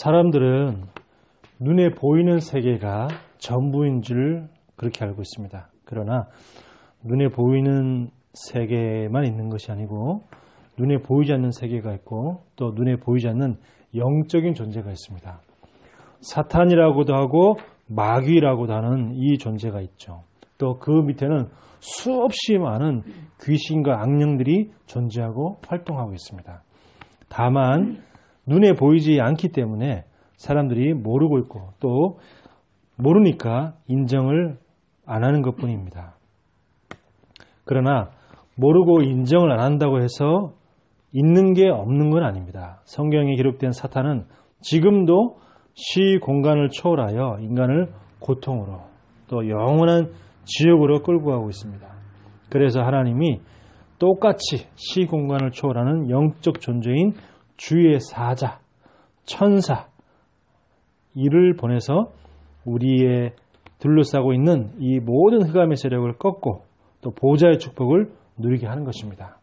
사람들은 눈에 보이는 세계가 전부인 줄 그렇게 알고 있습니다. 그러나 눈에 보이는 세계만 있는 것이 아니고 눈에 보이지 않는 세계가 있고 또 눈에 보이지 않는 영적인 존재가 있습니다. 사탄이라고도 하고 마귀라고도 하는 이 존재가 있죠. 또 그 밑에는 수없이 많은 귀신과 악령들이 존재하고 활동하고 있습니다. 다만 눈에 보이지 않기 때문에 사람들이 모르고 있고 또 모르니까 인정을 안 하는 것뿐입니다. 그러나 모르고 인정을 안 한다고 해서 있는 게 없는 건 아닙니다. 성경에 기록된 사탄은 지금도 시 공간을 초월하여 인간을 고통으로 또 영원한 지옥으로 끌고 가고 있습니다. 그래서 하나님이 똑같이 시 공간을 초월하는 영적 존재인 주의 사자, 천사 이를 보내서 우리의 둘러싸고 있는 이 모든 흑암의 세력을 꺾고 또 보좌의 축복을 누리게 하는 것입니다.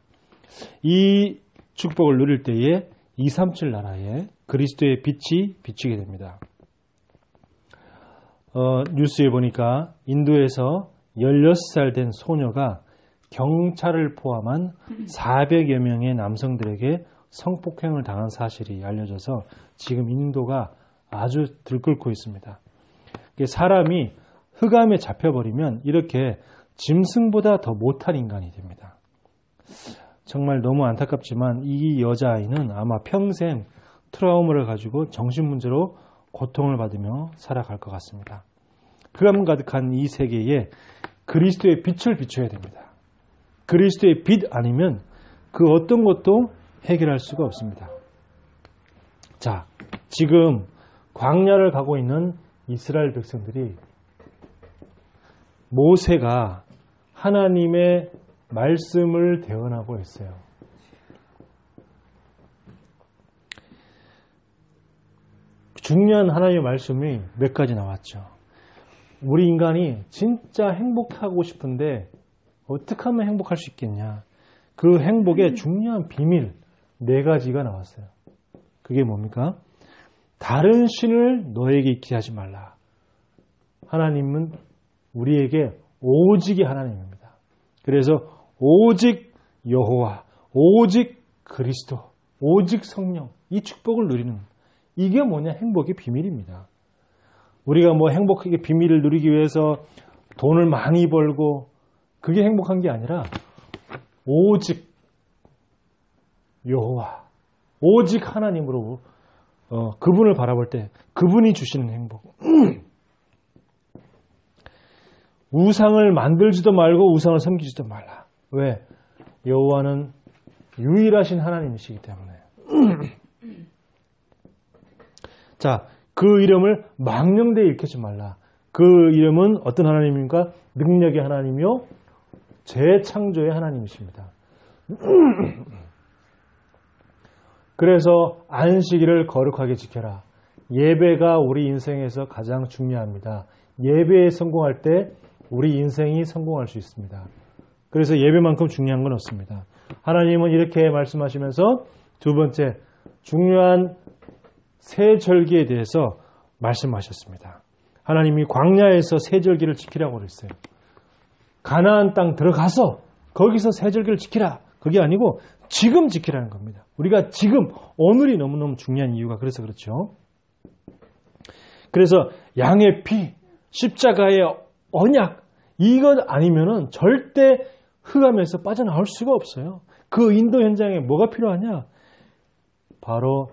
이 축복을 누릴 때에 237 나라에 그리스도의 빛이 비추게 됩니다. 뉴스에 보니까 인도에서 16살 된 소녀가 경찰을 포함한 400여 명의 남성들에게 성폭행을 당한 사실이 알려져서 지금 인도가 아주 들끓고 있습니다. 사람이 흑암에 잡혀버리면 이렇게 짐승보다 더 못한 인간이 됩니다. 정말 너무 안타깝지만 이 여자아이는 아마 평생 트라우마를 가지고 정신문제로 고통을 받으며 살아갈 것 같습니다. 흑암 가득한 이 세계에 그리스도의 빛을 비춰야 됩니다. 그리스도의 빛 아니면 그 어떤 것도 해결할 수가 없습니다. 자, 지금 광야를 가고 있는 이스라엘 백성들이 모세가 하나님의 말씀을 대언하고 있어요. 중요한 하나님의 말씀이 몇 가지 나왔죠. 우리 인간이 진짜 행복하고 싶은데 어떻게 하면 행복할 수 있겠냐. 그 행복의 중요한 비밀 4가지가 나왔어요. 그게 뭡니까? 다른 신을 너에게 있게 하지 말라. 하나님은 우리에게 오직의 하나님입니다. 그래서 오직 여호와, 오직 그리스도, 오직 성령 이 축복을 누리는 이게 뭐냐? 행복의 비밀입니다. 우리가 뭐 행복하게 비밀을 누리기 위해서 돈을 많이 벌고 그게 행복한 게 아니라 오직 여호와, 오직 하나님으로 그분을 바라볼 때 그분이 주시는 행복. 우상을 만들지도 말고 우상을 섬기지도 말라. 왜? 여호와는 유일하신 하나님이시기 때문에. 자, 그 이름을 망령되이 일컫지 말라. 그 이름은 어떤 하나님입니까? 능력의 하나님이요 재창조의 하나님이십니다. 그래서 안식일을 거룩하게 지켜라. 예배가 우리 인생에서 가장 중요합니다. 예배에 성공할 때 우리 인생이 성공할 수 있습니다. 그래서 예배만큼 중요한 건 없습니다. 하나님은 이렇게 말씀하시면서 두 번째 중요한 세 절기에 대해서 말씀하셨습니다. 하나님이 광야에서 세 절기를 지키라고 그랬어요. 가나안 땅 들어가서 거기서 세 절기를 지키라. 그게 아니고 지금 지키라는 겁니다. 우리가 지금 오늘이 너무너무 중요한 이유가 그래서 그렇죠. 그래서 양의 피, 십자가의 언약 이것 아니면은 절대 흑암에서 빠져나올 수가 없어요. 그 인도 현장에 뭐가 필요하냐? 바로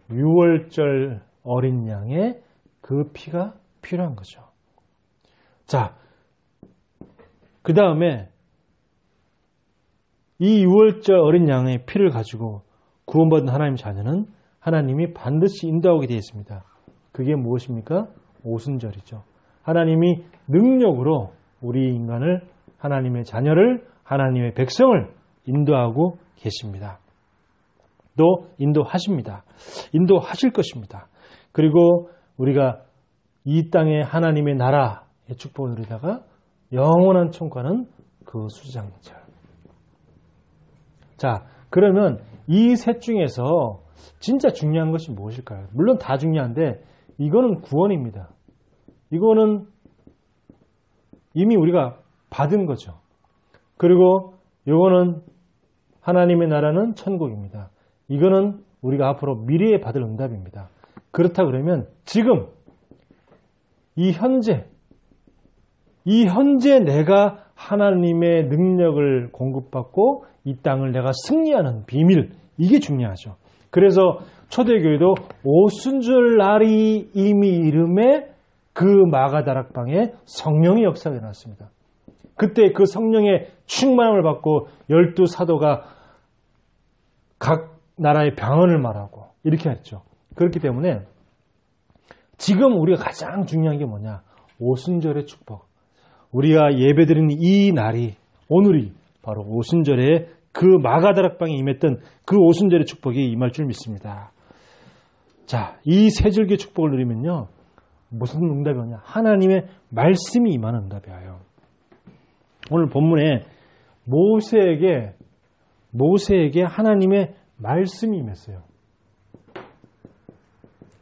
6월절 어린 양의 그 피가 필요한 거죠. 자, 그 다음에 이 6월절 어린 양의 피를 가지고 구원받은 하나님 자녀는 하나님이 반드시 인도하게 되어 있습니다. 그게 무엇입니까? 오순절이죠. 하나님이 능력으로 우리 인간을, 하나님의 자녀를, 하나님의 백성을 인도하고 계십니다. 또 인도하십니다. 인도하실 것입니다. 그리고 우리가 이 땅에 하나님의 나라의 축복을 누리다가 영원한 천국하는 그 수장절. 자, 그러면 이 셋 중에서 진짜 중요한 것이 무엇일까요? 물론 다 중요한데 이거는 구원입니다. 이거는 이미 우리가 받은 거죠. 그리고 이거는 하나님의 나라는 천국입니다. 이거는 우리가 앞으로 미래에 받을 응답입니다. 그렇다 그러면 지금 이 현재 내가 하나님의 능력을 공급받고 이 땅을 내가 승리하는 비밀, 이게 중요하죠. 그래서 초대교회도 오순절 날이 이미 이름에 그 마가다락방에 성령의 역사가 일어났습니다. 그때 그 성령의 충만함을 받고 12사도가 각 나라의 병언을 말하고 이렇게 했죠. 그렇기 때문에 지금 우리가 가장 중요한 게 뭐냐? 오순절의 축복. 우리가 예배드리는 이 날이, 오늘이 바로 오순절에 그 마가다락방에 임했던 그 오순절의 축복이 임할 줄 믿습니다. 자, 이 세 줄기의 축복을 누리면요, 무슨 응답이 오냐? 하나님의 말씀이 임하는 응답이 와요. 오늘 본문에 모세에게 하나님의 말씀이 임했어요.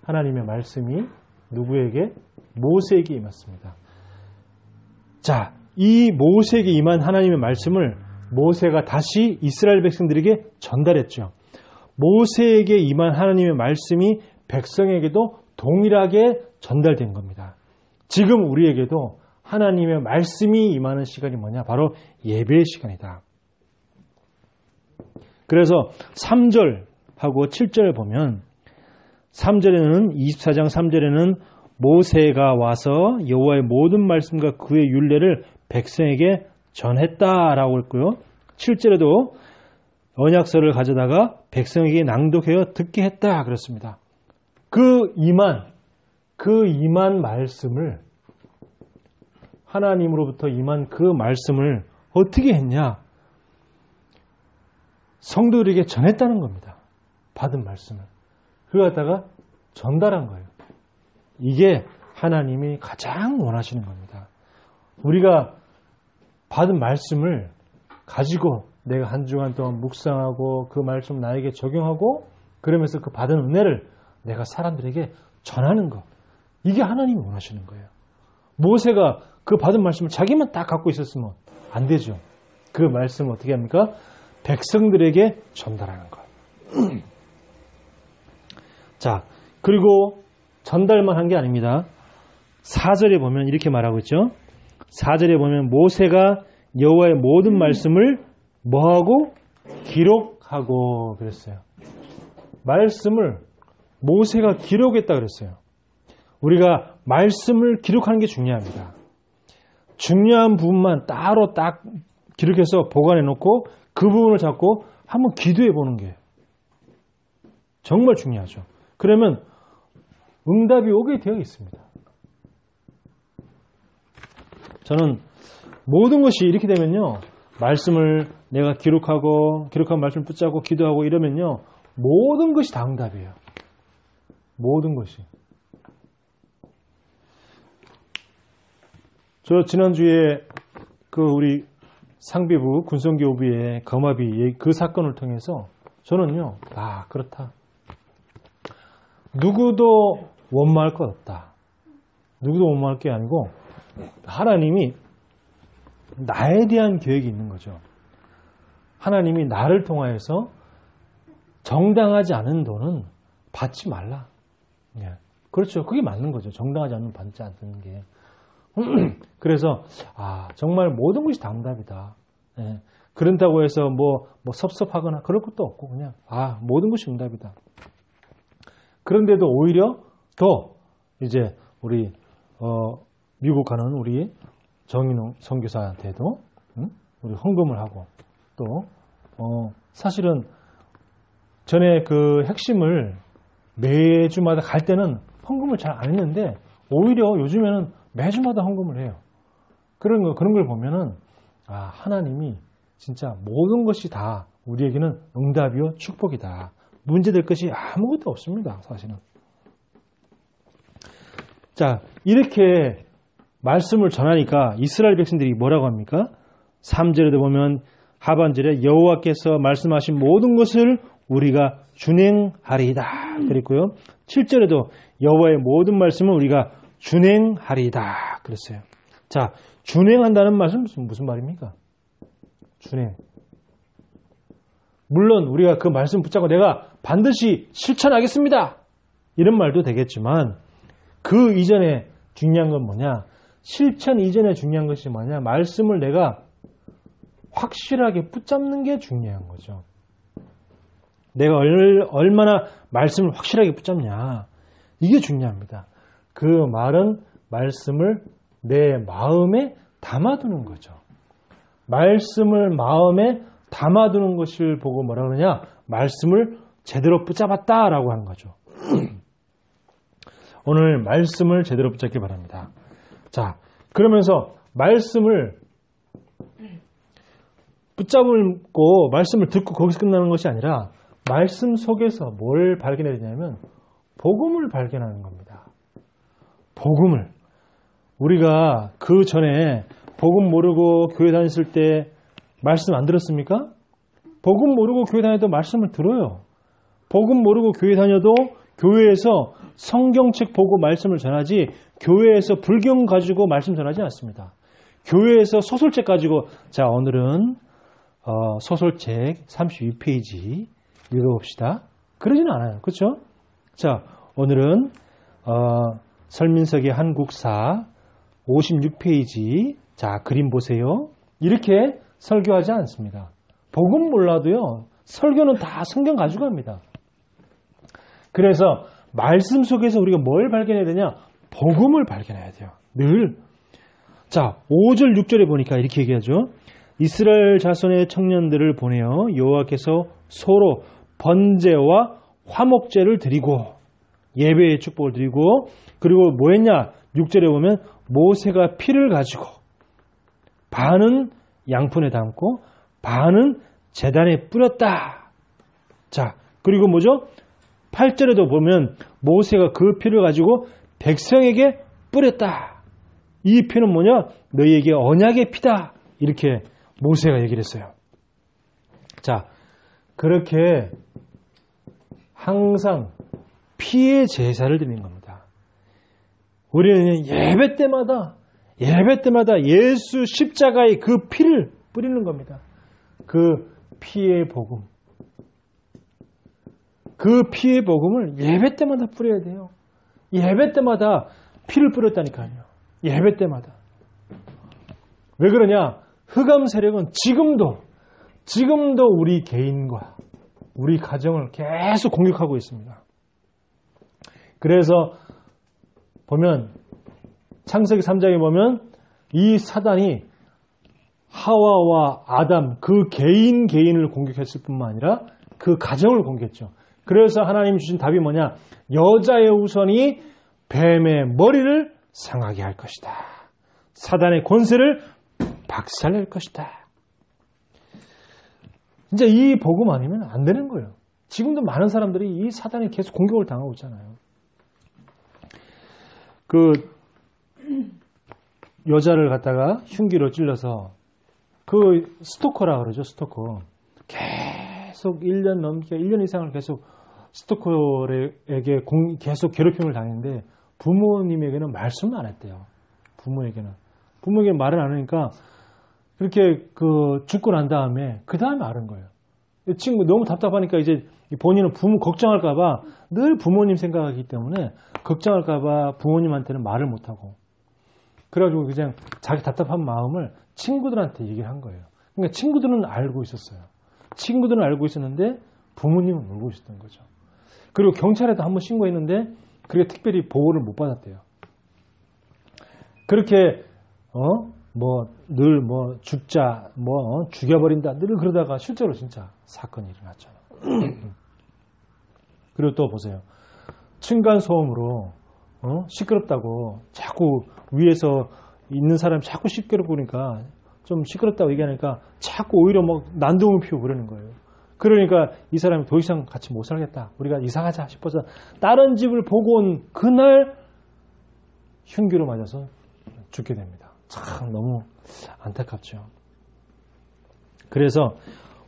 하나님의 말씀이 누구에게? 모세에게 임했습니다. 자, 이 모세에게 임한 하나님의 말씀을 모세가 다시 이스라엘 백성들에게 전달했죠. 모세에게 임한 하나님의 말씀이 백성에게도 동일하게 전달된 겁니다. 지금 우리에게도 하나님의 말씀이 임하는 시간이 뭐냐? 바로 예배의 시간이다. 그래서 3절하고 7절을 보면 3절에는 24장 3절에는 모세가 와서 여호와의 모든 말씀과 그의 율례를 백성에게 전했다라고 했고요. 7절에도 언약서를 가져다가 백성에게 낭독하여 듣게 했다 그랬습니다. 그 임한 말씀을, 하나님으로부터 임한 그 말씀을 어떻게 했냐? 성도들에게 전했다는 겁니다. 받은 말씀을. 그걸 갖다가 전달한 거예요. 이게 하나님이 가장 원하시는 겁니다. 우리가 받은 말씀을 가지고 내가 한 주간 동안 묵상하고 그 말씀 나에게 적용하고 그러면서 그 받은 은혜를 내가 사람들에게 전하는 것. 이게 하나님이 원하시는 거예요. 모세가 그 받은 말씀을 자기만 딱 갖고 있었으면 안 되죠. 그 말씀을 어떻게 합니까? 백성들에게 전달하는 것. 자, 그리고 전달만 한 게 아닙니다. 4절에 보면 이렇게 말하고 있죠. 4절에 보면 모세가 여호와의 모든 말씀을 뭐하고? 기록하고 그랬어요. 말씀을 모세가 기록했다 그랬어요. 우리가 말씀을 기록하는 게 중요합니다. 중요한 부분만 따로 딱 기록해서 보관해 놓고 그 부분을 잡고 한번 기도해 보는 게 정말 중요하죠. 그러면 응답이 오게 되어 있습니다. 저는 모든 것이 이렇게 되면요, 말씀을 내가 기록한 말씀을 붙잡고 기도하고 이러면요, 모든 것이 다 응답이에요. 모든 것이. 저 지난주에 그 우리 상비부 군성교부의 거마비 그 사건을 통해서 저는요, 그렇다. 누구도 원망할 것 없다. 누구도 원망할 게 아니고 하나님이 나에 대한 계획이 있는 거죠. 하나님이 나를 통하여서 정당하지 않은 돈은 받지 말라. 예. 그렇죠. 그게 맞는 거죠. 정당하지 않은 받지 않는 게. 그래서 정말 모든 것이 다 응답이다. 예. 그런다고 해서 뭐 섭섭하거나 그럴 것도 없고 그냥 모든 것이 응답이다. 그런데도 오히려 더 이제 우리 미국 가는 우리 정인웅 선교사한테도 우리 헌금을 하고 또 사실은 전에 그 핵심을 매주마다 갈 때는 헌금을 잘 안 했는데 오히려 요즘에는 매주마다 헌금을 해요. 그런 걸 보면은 하나님이 진짜 모든 것이 다 우리에게는 응답이요 축복이다. 문제될 것이 아무것도 없습니다. 사실은. 자, 이렇게 말씀을 전하니까 이스라엘 백성들이 뭐라고 합니까? 3절에도 보면 하반절에 여호와께서 말씀하신 모든 것을 우리가 준행하리이다 그랬고요. 7절에도 여호와의 모든 말씀은 우리가 준행하리이다 그랬어요. 자, 준행한다는 말은 무슨 말입니까? 준행. 물론 우리가 그 말씀 붙잡고 내가 반드시 실천하겠습니다. 이런 말도 되겠지만 그 이전에 중요한 건 뭐냐? 실천 이전에 중요한 것이 뭐냐? 말씀을 내가 확실하게 붙잡는 게 중요한 거죠. 내가 얼마나 말씀을 확실하게 붙잡냐. 이게 중요합니다. 그 말은 말씀을 내 마음에 담아두는 거죠. 말씀을 마음에 담아두는 것을 보고 뭐라 그러냐? 말씀을 제대로 붙잡았다라고 하는 거죠. 오늘 말씀을 제대로 붙잡기 바랍니다. 자, 그러면서 말씀을 붙잡고 말씀을 듣고 거기서 끝나는 것이 아니라 말씀 속에서 뭘 발견해야 되냐면 복음을 발견하는 겁니다. 복음을. 우리가 그 전에 복음 모르고 교회 다녔을 때 말씀 안 들었습니까? 복음 모르고 교회 다녀도 말씀을 들어요. 복음 모르고 교회 다녀도 교회에서 성경책 보고 말씀을 전하지 교회에서 불경 가지고 말씀 전하지 않습니다. 교회에서 소설책 가지고 자 오늘은 소설책 32페이지 읽어봅시다. 그러지는 않아요. 그렇죠? 자 오늘은 설민석의 한국사 56페이지 자 그림 보세요. 이렇게 설교하지 않습니다. 복음 몰라도요. 설교는 다 성경 가지고 합니다. 그래서 말씀 속에서 우리가 뭘 발견해야 되냐? 복음을 발견해야 돼요. 늘. 자, 5절 6절에 보니까 이렇게 얘기하죠. 이스라엘 자손의 청년들을 보내어 여호와께서 서로 번제와 화목제를 드리고 예배의 축복을 드리고 그리고 뭐 했냐? 6절에 보면 모세가 피를 가지고 반은 양푼에 담고 반은 제단에 뿌렸다. 자, 그리고 뭐죠? 8절에도 보면 모세가 그 피를 가지고 백성에게 뿌렸다. 이 피는 뭐냐? 너희에게 언약의 피다. 이렇게 모세가 얘기를 했어요. 자, 그렇게 항상 피의 제사를 드리는 겁니다. 우리는 예배 때마다 예수 십자가의 그 피를 뿌리는 겁니다. 그 피의 복음. 그 피의 복음을 예배 때마다 뿌려야 돼요. 예배 때마다 피를 뿌렸다니까요. 예배 때마다. 왜 그러냐? 흑암 세력은 지금도 우리 개인과 우리 가정을 계속 공격하고 있습니다. 그래서 보면 창세기 3장에 보면 이 사단이 하와와 아담 그 개인을 공격했을 뿐만 아니라 그 가정을 공격했죠. 그래서 하나님 주신 답이 뭐냐? 여자의 후손이 뱀의 머리를 상하게 할 것이다. 사단의 권세를 박살낼 것이다. 진짜 이 복음 아니면 안 되는 거예요. 지금도 많은 사람들이 이 사단에 계속 공격을 당하고 있잖아요. 그 여자를 갖다가 흉기로 찔러서 그 스토커라 그러죠. 스토커. 계속 1년 넘게 1년 이상을 계속 스토커에게 계속 괴롭힘을 당했는데 부모님에게는 말씀을 안 했대요. 부모에게는 말을 안 하니까 그렇게 죽고 난 다음에 그 다음에 알은 거예요. 친구 너무 답답하니까 이제 본인은 부모 걱정할까봐 늘 부모님 생각하기 때문에 걱정할까봐 부모님한테는 말을 못하고 그래가지고 그냥 자기 답답한 마음을 친구들한테 얘기를 한 거예요. 그러니까 친구들은 알고 있었어요. 친구들은 알고 있었는데 부모님은 모르고 있었던 거죠. 그리고 경찰에도 한번 신고했는데 그게 특별히 보호를 못 받았대요. 그렇게 늘 죽자 죽여버린다 늘 그러다가 실제로 진짜 사건이 일어났잖아요. 그리고 또 보세요. 층간소음으로 시끄럽다고 자꾸 위에서 있는 사람이 자꾸 시끄럽고 그러니까 좀 시끄럽다고 얘기하니까 자꾸 오히려 난동을 피우고 그러는 거예요. 그러니까 이 사람이 더 이상 같이 못 살겠다. 우리가 이사하자 싶어서 다른 집을 보고 온 그날 흉기로 맞아서 죽게 됩니다. 참 너무 안타깝죠. 그래서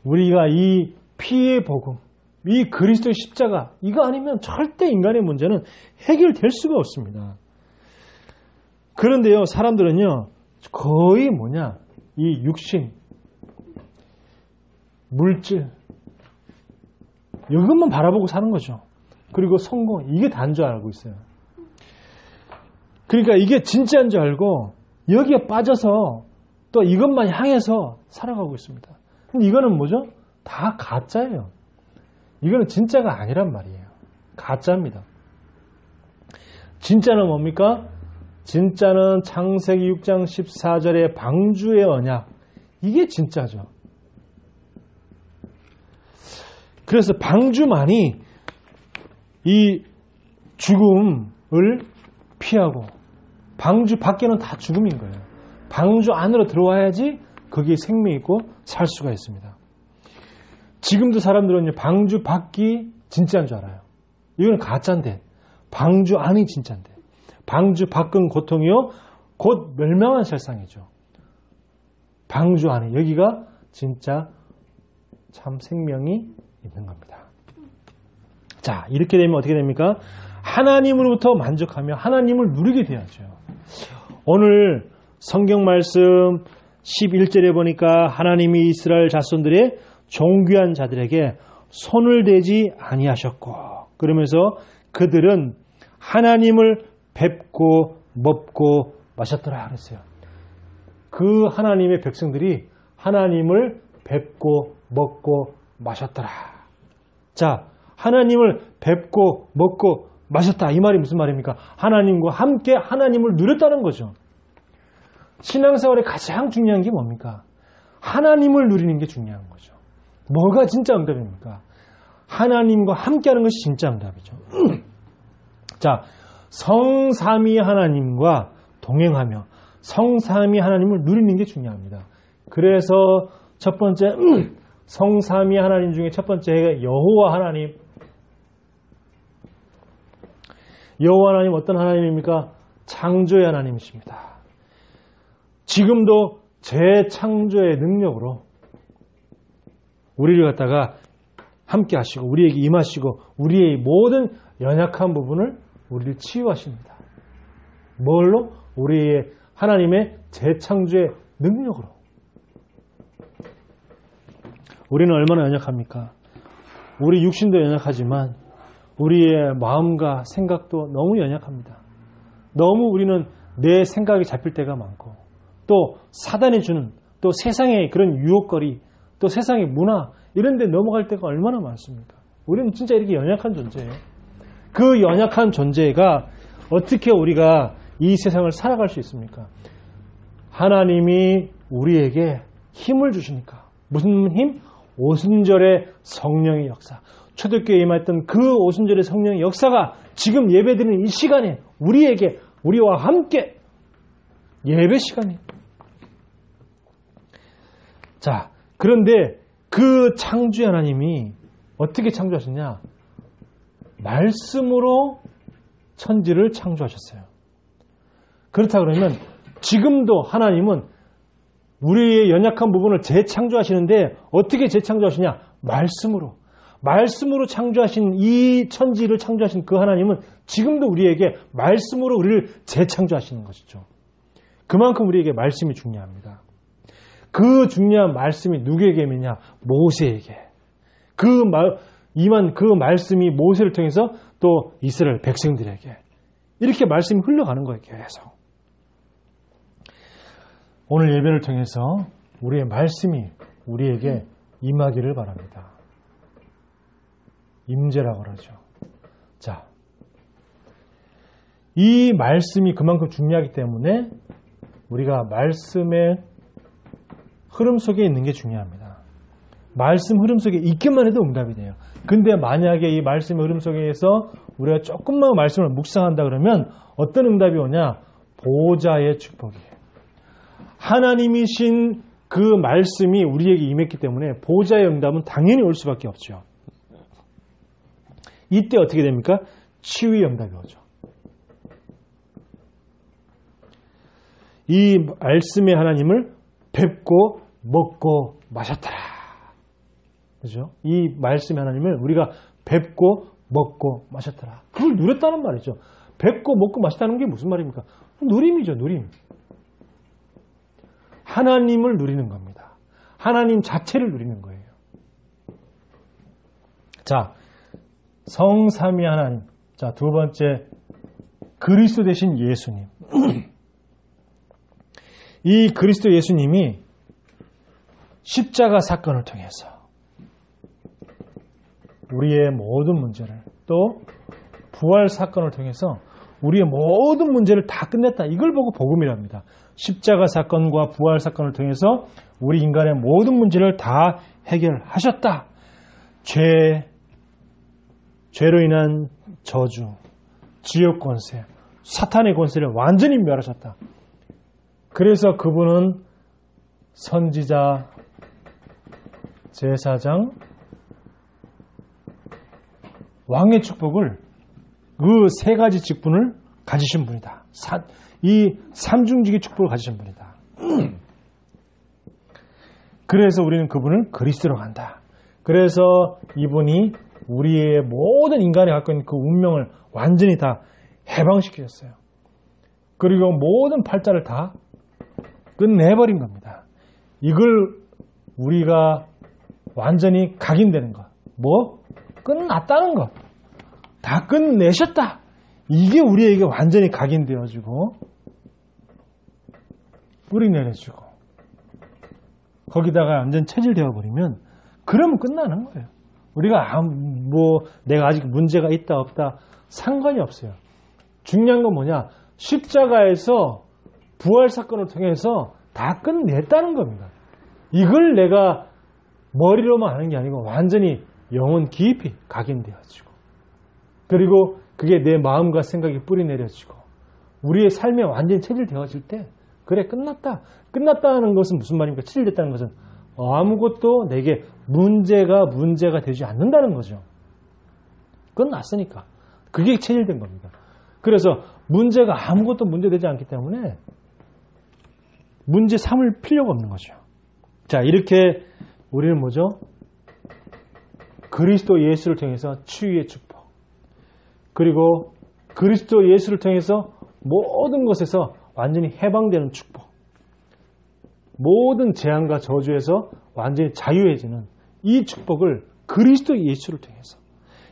우리가 이 피의 복음, 이 그리스도의 십자가, 이거 아니면 절대 인간의 문제는 해결될 수가 없습니다. 그런데요, 사람들은요, 거의 이 육신, 물질, 이것만 바라보고 사는 거죠. 그리고 성공, 이게 다인 줄 알고 있어요. 그러니까 이게 진짜인 줄 알고 여기에 빠져서 또 이것만 향해서 살아가고 있습니다. 근데 이거는 뭐죠? 다 가짜예요. 이거는 진짜가 아니란 말이에요. 가짜입니다. 진짜는 뭡니까? 진짜는 창세기 6장 14절의 방주의 언약. 이게 진짜죠. 그래서 방주만이 이 죽음을 피하고 방주 밖에는 다 죽음인 거예요. 방주 안으로 들어와야지 거기에 생명이 있고 살 수가 있습니다. 지금도 사람들은 방주 밖이 진짜인 줄 알아요. 이건 가짜인데 방주 안이 진짜인데 방주 밖은 고통이요 곧 멸망한 세상이죠. 방주 안에 여기가 진짜 참 생명이 있는 겁니다. 자, 이렇게 되면 어떻게 됩니까? 하나님으로부터 만족하며 하나님을 누리게 돼야죠. 오늘 성경 말씀 11절에 보니까 하나님이 이스라엘 자손들의 존귀한 자들에게 손을 대지 아니하셨고, 그러면서 그들은 하나님을 뵙고 먹고 마셨더라 그랬어요. 그 하나님의 백성들이 하나님을 뵙고 먹고 마셨더라. 자, 하나님을 뵙고 먹고 마셨다. 이 말이 무슨 말입니까? 하나님과 함께 하나님을 누렸다는 거죠. 신앙생활에 가장 중요한 게 뭡니까? 하나님을 누리는 게 중요한 거죠. 뭐가 진짜 응답입니까? 하나님과 함께하는 것이 진짜 응답이죠. 자, 성삼위 하나님과 동행하며 성삼위 하나님을 누리는 게 중요합니다. 그래서 첫 번째 성삼위 하나님 중에 첫 번째가 여호와 하나님. 여호와 하나님 어떤 하나님입니까? 창조의 하나님이십니다. 지금도 재창조의 능력으로 우리를 갖다가 함께 하시고 우리에게 임하시고 우리의 모든 연약한 부분을 우리를 치유하십니다. 뭘로? 우리의 하나님의 재창조의 능력으로. 우리는 얼마나 연약합니까? 우리 육신도 연약하지만 우리의 마음과 생각도 너무 연약합니다. 너무 우리는 내 생각이 잡힐 때가 많고 또 사단이 주는 또 세상의 그런 유혹거리 또 세상의 문화 이런 데 넘어갈 때가 얼마나 많습니까? 우리는 진짜 이렇게 연약한 존재예요. 그 연약한 존재가 어떻게 우리가 이 세상을 살아갈 수 있습니까? 하나님이 우리에게 힘을 주시니까. 무슨 힘? 오순절의 성령의 역사. 초대교회에 임했던 그 오순절의 성령의 역사가 지금 예배드리는 이 시간에 우리에게 우리와 함께 예배 시간이에요. 자, 그런데 그 창조의 하나님이 어떻게 창조하셨냐? 말씀으로 천지를 창조하셨어요. 그렇다 그러면 지금도 하나님은 우리의 연약한 부분을 재창조하시는데 어떻게 재창조하시냐? 말씀으로. 말씀으로 창조하신 이 천지를 창조하신 그 하나님은 지금도 우리에게 말씀으로 우리를 재창조하시는 것이죠. 그만큼 우리에게 말씀이 중요합니다. 그 중요한 말씀이 누구에게 임했냐? 모세에게. 임한 그 말씀이 모세를 통해서 또 이스라엘 백성들에게 이렇게 말씀이 흘러가는 거예요. 계속. 오늘 예배를 통해서 우리의 말씀이 우리에게 임하기를 바랍니다. 임재라고 그러죠. 자, 이 말씀이 그만큼 중요하기 때문에 우리가 말씀의 흐름 속에 있는 게 중요합니다. 말씀 흐름 속에 있기만 해도 응답이 돼요. 근데 만약에 이 말씀의 흐름 속에서 우리가 조금만 말씀을 묵상한다 그러면 어떤 응답이 오냐? 보좌의 축복이에요. 하나님이신 그 말씀이 우리에게 임했기 때문에 보좌의 응답은 당연히 올 수밖에 없죠. 이때 어떻게 됩니까? 치유의 응답이 오죠. 이 말씀의 하나님을 뵙고 먹고 마셨더라. 그죠? 이 말씀의 하나님을 우리가 뵙고 먹고 마셨더라. 그걸 누렸다는 말이죠. 뵙고 먹고 마셨다는 게 무슨 말입니까? 누림이죠, 누림. 하나님을 누리는 겁니다. 하나님 자체를 누리는 거예요. 자, 성삼위 하나님. 자, 두 번째, 그리스도 되신 예수님. 이 그리스도 예수님이 십자가 사건을 통해서 우리의 모든 문제를, 또 부활 사건을 통해서 우리의 모든 문제를 다 끝냈다. 이걸 보고 복음이랍니다. 십자가 사건과 부활 사건을 통해서 우리 인간의 모든 문제를 다 해결하셨다. 죄로 인한 저주, 지옥 권세, 사탄의 권세를 완전히 멸하셨다. 그래서 그분은 선지자, 제사장, 왕의 축복을, 그 세 가지 직분을 가지신 분이다. 이 삼중직의 축복을 가지신 분이다. 그래서 우리는 그분을 그리스도로 간다. 그래서 이분이 우리의 모든 인간이 갖고 있는 그 운명을 완전히 다 해방시키셨어요. 그리고 모든 팔자를 다 끝내버린 겁니다. 이걸 우리가 완전히 각인되는 것. 뭐? 끝났다는 것. 다 끝내셨다. 이게 우리에게 완전히 각인되어지고 뿌리 내려주고 거기다가 완전 체질되어 버리면 그러면 끝나는 거예요. 우리가 내가 아직 문제가 있다 없다 상관이 없어요. 중요한 건 뭐냐? 십자가에서 부활 사건을 통해서 다 끝냈다는 겁니다. 이걸 내가 머리로만 하는 게 아니고 완전히 영혼 깊이 각인되어지고, 그리고 그게 내 마음과 생각이 뿌리 내려지고 우리의 삶에 완전히 체질되어질 때, 그래 끝났다. 끝났다는 것은 무슨 말입니까? 체질됐다는 것은 아무것도 내게 문제가 되지 않는다는 거죠. 끝났으니까. 그게 체질된 겁니다. 그래서 문제가 아무것도 문제되지 않기 때문에 문제 삼을 필요가 없는 거죠. 자, 이렇게 우리는 뭐죠? 그리스도 예수를 통해서 치유의 축복, 그리고 그리스도 예수를 통해서 모든 것에서 완전히 해방되는 축복, 모든 재앙과 저주에서 완전히 자유해지는 이 축복을 그리스도 예수를 통해서,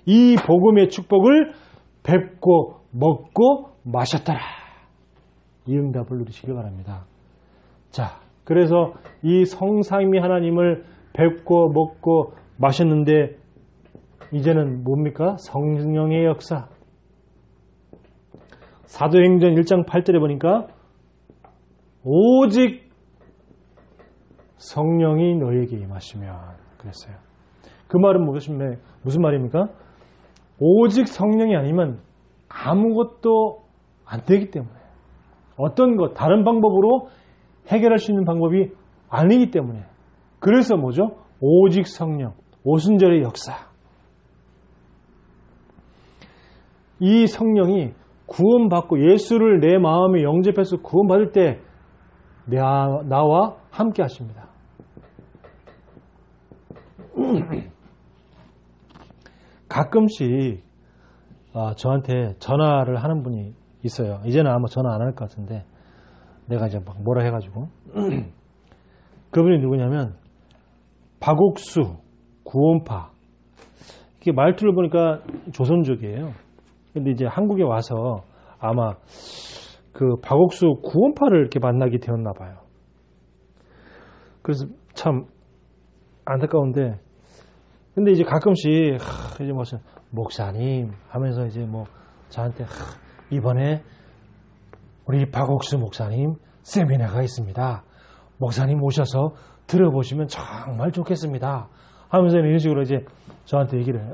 이 복음의 축복을 뵙고 먹고 마셨더라. 이 응답을 누리시길 바랍니다. 자, 그래서 이 성삼위 하나님을 뵙고 먹고 마셨는데 이제는 뭡니까? 성령의 역사. 사도행전 1장 8절에 보니까 오직 성령이 너에게 임하시면 그랬어요. 그 말은 무슨 말입니까? 오직 성령이 아니면 아무것도 안 되기 때문에, 어떤 것, 다른 방법으로 해결할 수 있는 방법이 아니기 때문에, 그래서 뭐죠? 오직 성령, 오순절의 역사. 이 성령이 구원받고 예수를 내 마음에 영접해서 구원받을 때 나와 함께 하십니다. 가끔씩 저한테 전화를 하는 분이 있어요. 이제는 아마 전화 안 할 것 같은데 내가 이제 막 뭐라 해가지고 그분이 누구냐면 박옥수 구원파. 이게 말투를 보니까 조선족이에요. 근데 이제 한국에 와서 아마 그 박옥수 구원파를 이렇게 만나게 되었나 봐요. 그래서 참 안타까운데, 근데 이제 가끔씩 이제 무슨 목사님 하면서 이제 뭐 저한테 이번에 우리 박옥수 목사님 세미나가 있습니다. 목사님 오셔서 들어보시면 정말 좋겠습니다. 하면서 이런 식으로 이제 저한테 얘기를 해요.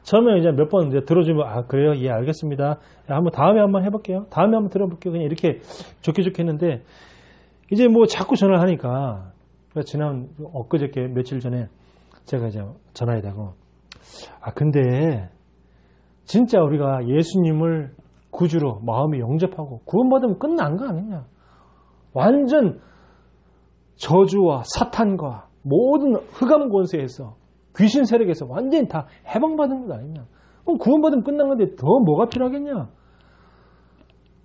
처음에 이제 몇 번 이제 들어주면 그래요? 예, 알겠습니다. 다음에 한번 해볼게요. 다음에 한번 들어볼게요. 그냥 이렇게 좋게 했는데 이제 뭐 자꾸 전화를 하니까 지난 엊그저께 며칠 전에 제가 이제 전화해 대고 근데 진짜 우리가 예수님을 구주로 마음에 영접하고 구원받으면 끝난 거 아니냐? 완전 저주와 사탄과 모든 흑암 권세에서 귀신 세력에서 완전히 다 해방받은 것 아니냐. 구원받으면 끝난 건데 더 뭐가 필요하겠냐.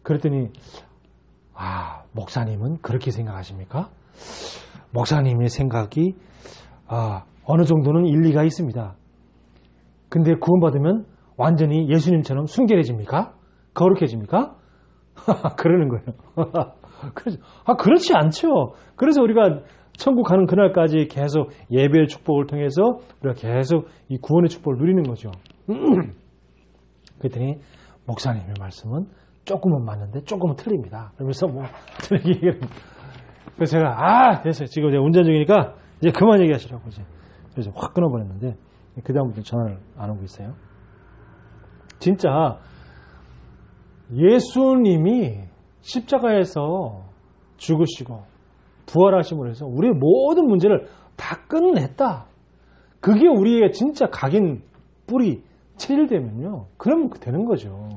그랬더니 목사님은 그렇게 생각하십니까? 목사님의 생각이 어느 정도는 일리가 있습니다. 근데 구원받으면 완전히 예수님처럼 순결해집니까? 거룩해집니까? 그러는 거예요. 그렇지 않죠. 그래서 우리가 천국 가는 그날까지 계속 예배의 축복을 통해서 우리가 계속 이 구원의 축복을 누리는 거죠. 그랬더니 목사님의 말씀은 조금은 맞는데 조금은 틀립니다. 그러면서 틀리게 얘기를. 그래서 제가 됐어요. 지금 제가 운전 중이니까 이제 그만 얘기하시라고 이제. 그래서 확 끊어버렸는데 그 다음부터 전화를 안 오고 있어요. 진짜 예수님이 십자가에서 죽으시고 부활하심으로 해서 우리의 모든 문제를 다 끝냈다. 그게 우리의 진짜 각인 뿌리 체질되면요. 그러면 되는 거죠.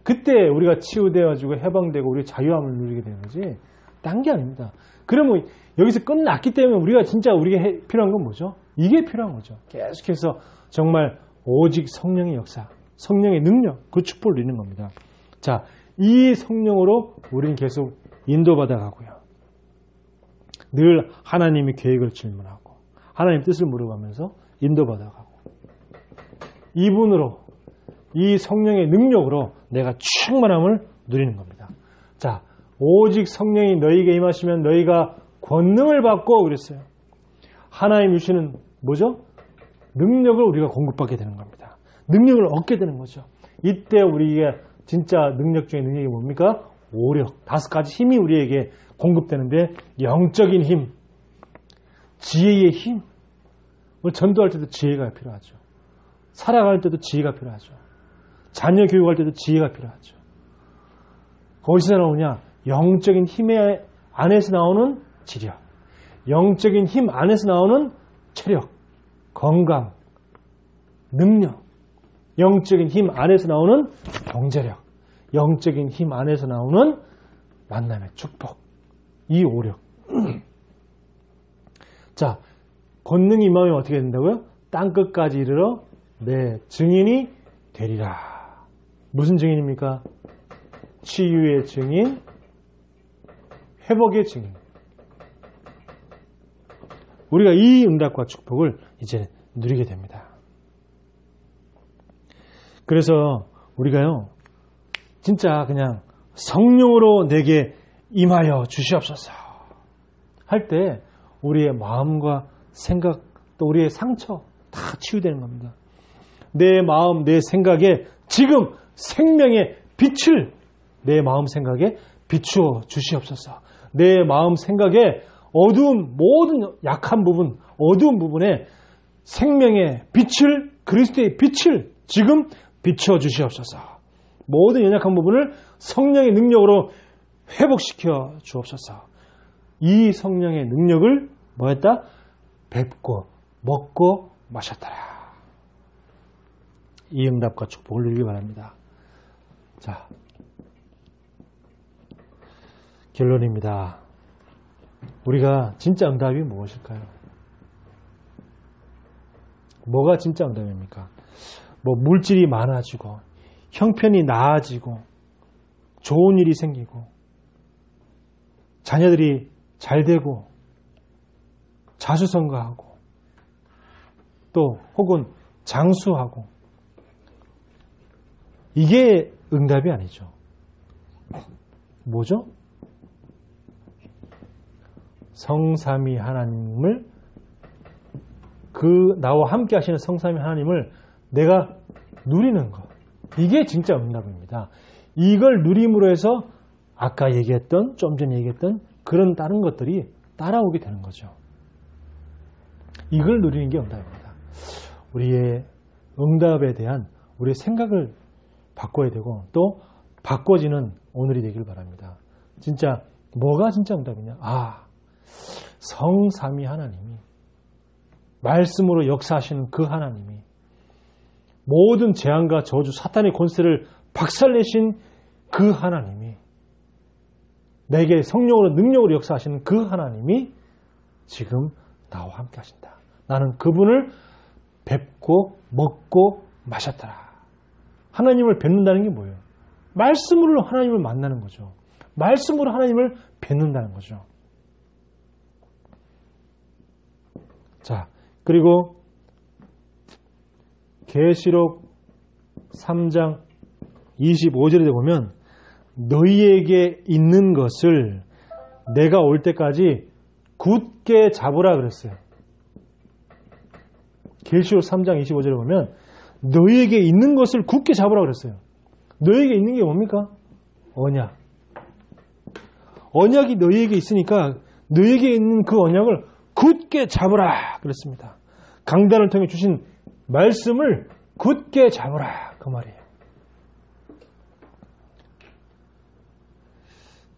그때 우리가 치유되어지고 해방되고 우리 자유함을 누리게 되는 거지. 딴 게 아닙니다. 그러면 여기서 끝났기 때문에 우리가 진짜 우리에게 필요한 건 뭐죠? 이게 필요한 거죠. 계속해서 정말 오직 성령의 역사, 성령의 능력, 그 축복을 누리는 겁니다. 자, 이 성령으로 우리는 계속 인도받아 가고요. 늘 하나님의 계획을 질문하고 하나님 뜻을 물어가면서 인도받아 가고 이분으로 이 성령의 능력으로 내가 충만함을 누리는 겁니다. 자, 오직 성령이 너희에게 임하시면 너희가 권능을 받고 그랬어요. 하나님 주시는 뭐죠? 능력을 우리가 공급받게 되는 겁니다. 능력을 얻게 되는 거죠. 이때 우리에게 진짜 능력 중에 능력이 뭡니까? 오력, 5가지 힘이 우리에게 공급되는데 영적인 힘, 지혜의 힘. 우리 전도할 때도 지혜가 필요하죠. 살아갈 때도 지혜가 필요하죠. 자녀 교육할 때도 지혜가 필요하죠. 어디서 나오냐? 영적인 힘의 안에서 나오는 지력, 영적인 힘 안에서 나오는 체력, 건강, 능력, 영적인 힘 안에서 나오는 경제력, 영적인 힘 안에서 나오는 만남의 축복, 이 오력. 자, 권능이 임하면 어떻게 된다고요? 땅끝까지 이르러 내 증인이 되리라. 무슨 증인입니까? 치유의 증인, 회복의 증인. 우리가 이 응답과 축복을 이제 누리게 됩니다. 그래서 우리가요, 진짜 그냥 성령으로 내게 임하여 주시옵소서 할 때 우리의 마음과 생각 또 우리의 상처 다 치유되는 겁니다. 내 마음, 내 생각에 지금 생명의 빛을 내 마음 생각에 비추어 주시옵소서. 내 마음 생각에 어두운 모든 약한 부분, 어두운 부분에 생명의 빛을, 그리스도의 빛을 지금 비추어 주시옵소서. 모든 연약한 부분을 성령의 능력으로 회복시켜 주옵소서. 이 성령의 능력을 뭐했다? 뵙고 먹고 마셨더라. 이 응답과 축복을 누리기 바랍니다. 자, 결론입니다. 우리가 진짜 응답이 무엇일까요? 뭐가 진짜 응답입니까? 물질이 많아지고 형편이 나아지고 좋은 일이 생기고 자녀들이 잘 되고 자수성가하고 또 혹은 장수하고 이게 응답이 아니죠. 뭐죠? 성삼위 하나님을 나와 함께 하시는 성삼위 하나님을 내가 누리는 것. 이게 진짜 응답입니다. 이걸 누림으로 해서 아까 얘기했던, 좀 전에 얘기했던 그런 다른 것들이 따라오게 되는 거죠. 이걸 누리는 게 응답입니다. 우리의 응답에 대한 우리의 생각을 바꿔야 되고 또 바꿔지는 오늘이 되길 바랍니다. 진짜 뭐가 진짜 응답이냐? 성삼위 하나님이 말씀으로 역사하시는 그 하나님이 모든 재앙과 저주, 사탄의 권세를 박살내신 그 하나님이 내게 성령으로 능력으로 역사하시는 그 하나님이 지금 나와 함께 하신다. 나는 그분을 뵙고 먹고 마셨더라. 하나님을 뵙는다는 게 뭐예요? 말씀으로 하나님을 만나는 거죠. 말씀으로 하나님을 뵙는다는 거죠. 자, 그리고 계시록 3장 25절에 보면 너희에게 있는 것을 내가 올 때까지 굳게 잡으라 그랬어요. 계시록 3장 25절에 보면 너희에게 있는 것을 굳게 잡으라 그랬어요. 너희에게 있는 게 뭡니까? 언약. 언약이 너희에게 있으니까 너희에게 있는 그 언약을 굳게 잡으라 그랬습니다. 강단을 통해 주신 말씀을 굳게 잡으라 그 말이에요.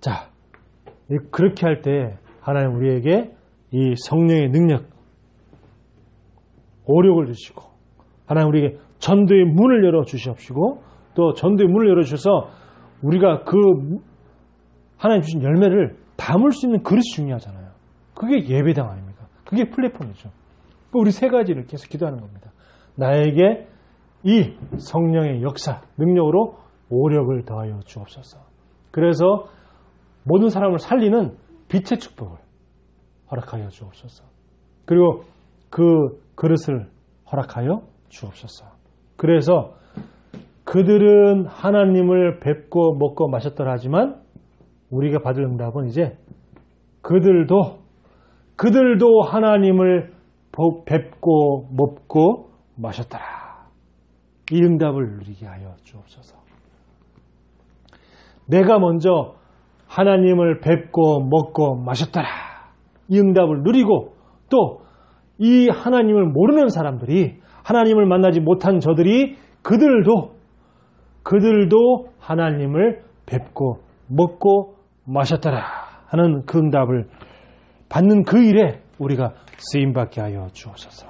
자, 그렇게 할 때 하나님 우리에게 이 성령의 능력, 오력을 주시고 하나님 우리에게 전도의 문을 열어주시옵시고 또 전도의 문을 열어주셔서 우리가 그 하나님 주신 열매를 담을 수 있는 그릇이 중요하잖아요. 그게 예배당 아닙니까? 그게 플랫폼이죠. 우리 세 가지를 계속 기도하는 겁니다. 나에게 이 성령의 역사, 능력으로 오력을 더하여 주옵소서. 그래서 모든 사람을 살리는 빛의 축복을 허락하여 주옵소서. 그리고 그 그릇을 허락하여 주옵소서. 그래서 그들은 하나님을 뵙고 먹고 마셨더라 하지만 우리가 받을 응답은 이제 그들도 하나님을 뵙고 먹고 마셨더라. 이 응답을 누리게 하여 주옵소서. 내가 먼저 하나님을 뵙고 먹고 마셨더라. 이 응답을 누리고 또 이 하나님을 모르는 사람들이 하나님을 만나지 못한 저들이 그들도 하나님을 뵙고 먹고 마셨더라 하는 그 응답을 받는 그 일에 우리가 쓰임받게 하여 주옵소서.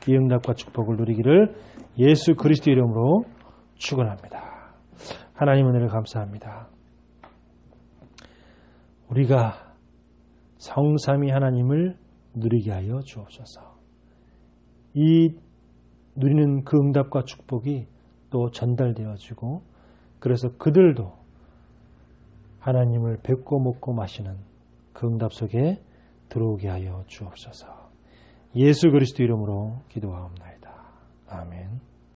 이 응답과 축복을 누리기를 예수 그리스도 이름으로 축원합니다. 하나님 은혜를 감사합니다. 우리가 성삼위 하나님을 누리게 하여 주옵소서. 이 누리는 그 응답과 축복이 또 전달되어지고 그래서 그들도 하나님을 뵙고 먹고 마시는 그 응답 속에 들어오게 하여 주옵소서. 예수 그리스도 이름으로 기도하옵나이다. 아멘.